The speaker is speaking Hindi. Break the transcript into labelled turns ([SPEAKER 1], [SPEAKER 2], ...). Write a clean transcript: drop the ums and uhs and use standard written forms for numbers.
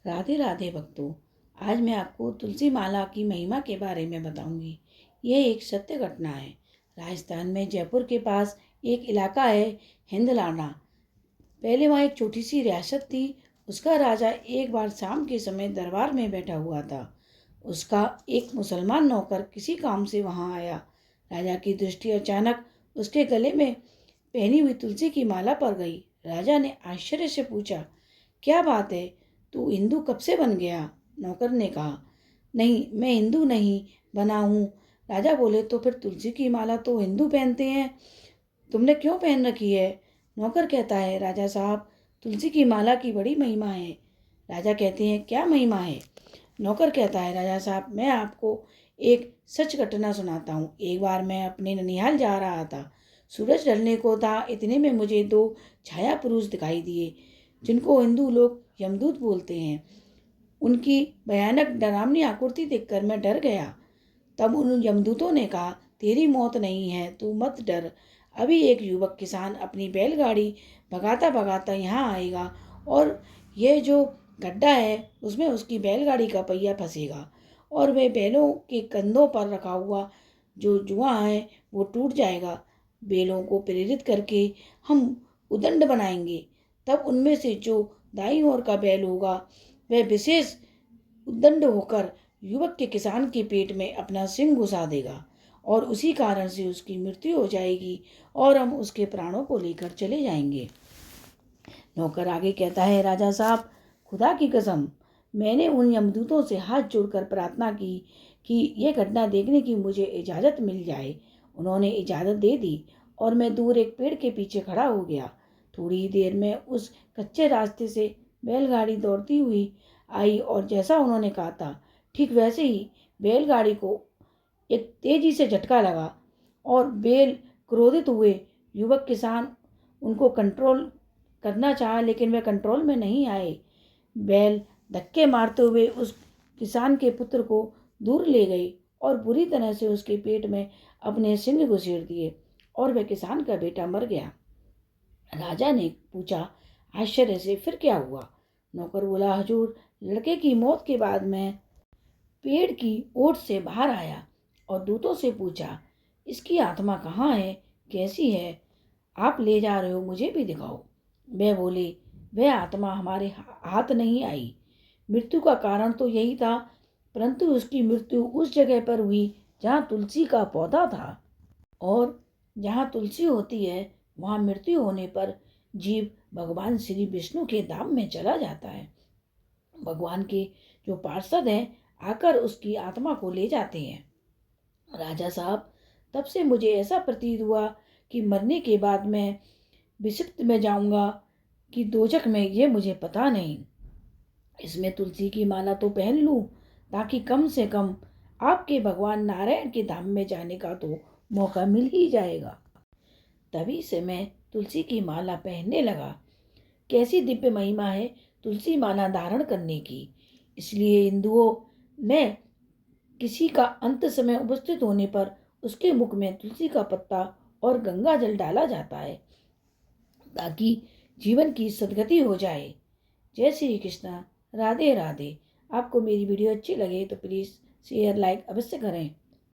[SPEAKER 1] राधे राधे भक्तों। आज मैं आपको तुलसी माला की महिमा के बारे में बताऊंगी। यह एक सत्य घटना है। राजस्थान में जयपुर के पास एक इलाका है, हिंदलाना। पहले वहाँ एक छोटी सी रियासत थी। उसका राजा एक बार शाम के समय दरबार में बैठा हुआ था। उसका एक मुसलमान नौकर किसी काम से वहाँ आया। राजा की दृष्टि अचानक उसके गले में पहनी हुई तुलसी की माला पर गई। राजा ने आश्चर्य से पूछा, क्या बात है, तू हिंदू कब से बन गया? नौकर ने कहा, नहीं, मैं हिंदू नहीं बना हूँ। राजा बोले, तो फिर तुलसी की माला तो हिंदू पहनते हैं, तुमने क्यों पहन रखी है? नौकर कहता है, राजा साहब, तुलसी की माला की बड़ी महिमा है। राजा कहते हैं, क्या महिमा है? नौकर कहता है, राजा साहब, मैं आपको एक सच घटना सुनाता हूँ। एक बार मैं अपने ननिहाल जा रहा था। सूरज ढलने को था। इतने में मुझे दो छाया पुरुष दिखाई दिए, जिनको हिंदू लोग यमदूत बोलते हैं। उनकी भयानक डरावनी आकृति देखकर मैं डर गया। तब उन यमदूतों ने कहा, तेरी मौत नहीं है, तू मत डर। अभी एक युवक किसान अपनी बैलगाड़ी भगाता भगाता यहाँ आएगा और यह जो गड्ढा है उसमें उसकी बैलगाड़ी का पहिया फंसेगा और वह बैलों के कंधों पर रखा हुआ जो जुआ है वो टूट जाएगा। बैलों को प्रेरित करके हम उदंड बनाएंगे। तब उनमें से जो दाईं ओर का बैल होगा वह विशेष उद्दंड होकर युवक के किसान के पेट में अपना सिंह घुसा देगा और उसी कारण से उसकी मृत्यु हो जाएगी और हम उसके प्राणों को लेकर चले जाएंगे। नौकर आगे कहता है, राजा साहब, खुदा की कसम, मैंने उन यमदूतों से हाथ जोड़कर प्रार्थना की कि यह घटना देखने की मुझे इजाज़त मिल जाए। उन्होंने इजाज़त दे दी और मैं दूर एक पेड़ के पीछे खड़ा हो गया। थोड़ी ही देर में उस कच्चे रास्ते से बैलगाड़ी दौड़ती हुई आई और जैसा उन्होंने कहा था ठीक वैसे ही बैलगाड़ी को एक तेजी से झटका लगा और बैल क्रोधित हुए। युवक किसान उनको कंट्रोल करना चाहा लेकिन वे कंट्रोल में नहीं आए। बैल धक्के मारते हुए उस किसान के पुत्र को दूर ले गई और बुरी तरह से उसके पेट में अपने सिंग घुसेड़ दिए और वह किसान का बेटा मर गया। राजा ने पूछा आश्चर्य से, फिर क्या हुआ? नौकर बोला, हजूर, लड़के की मौत के बाद मैं पेड़ की ओट से बाहर आया और दूतों से पूछा, इसकी आत्मा कहाँ है, कैसी है? आप ले जा रहे हो, मुझे भी दिखाओ। वे बोले, वह आत्मा हमारे हाथ नहीं आई। मृत्यु का कारण तो यही था, परंतु उसकी मृत्यु उस जगह पर हुई जहाँ तुलसी का पौधा था और जहाँ तुलसी होती है वहाँ मृत्यु होने पर जीव भगवान श्री विष्णु के धाम में चला जाता है। भगवान के जो पार्षद हैं आकर उसकी आत्मा को ले जाते हैं। राजा साहब, तब से मुझे ऐसा प्रतीत हुआ कि मरने के बाद मैं विषिप्त में जाऊंगा कि दोजख में, ये मुझे पता नहीं। इसमें तुलसी की माला तो पहन लूं ताकि कम से कम आपके भगवान नारायण के धाम में जाने का तो मौका मिल ही जाएगा। तभी से मैं तुलसी की माला पहनने लगा। कैसी दिव्य महिमा है तुलसी माला धारण करने की। इसलिए हिंदुओं में किसी का अंत समय उपस्थित होने पर उसके मुख में तुलसी का पत्ता और गंगा जल डाला जाता है ताकि जीवन की सद्गति हो जाए। जय श्री कृष्णा। राधे राधे। आपको मेरी वीडियो अच्छी लगे तो प्लीज़ शेयर लाइक अवश्य करें।